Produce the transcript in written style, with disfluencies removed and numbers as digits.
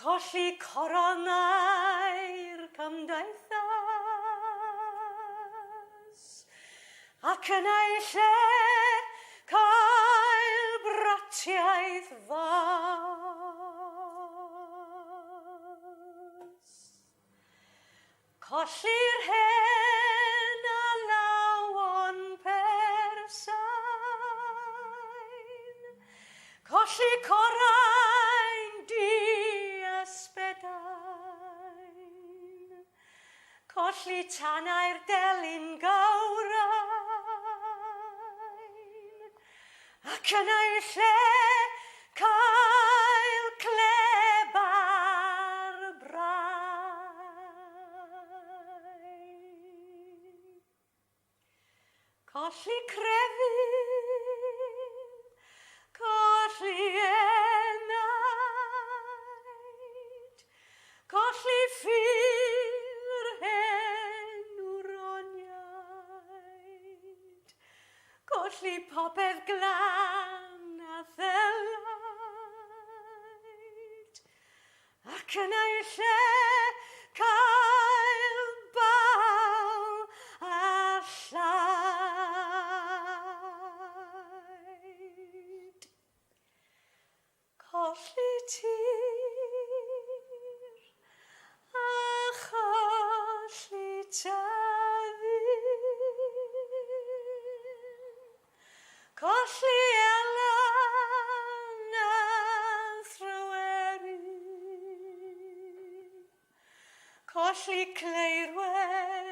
colli coronau'r cymdeithas, ac yn ei lle cael bratiaeth fas. Colli'r hen a lawon persain, colli corain di ysbedain, colli tanau'r delyn gawrain, ac yn ei lle cael clebar brain. Colli crefydd, colli enaid, colli ffyr hen wroniaid, colli popeth glan a ddelaid, ac yn ei lle cael baw a llaid. Colli tir a cholli tafyn, colli elan a thryweru, colli cleirwen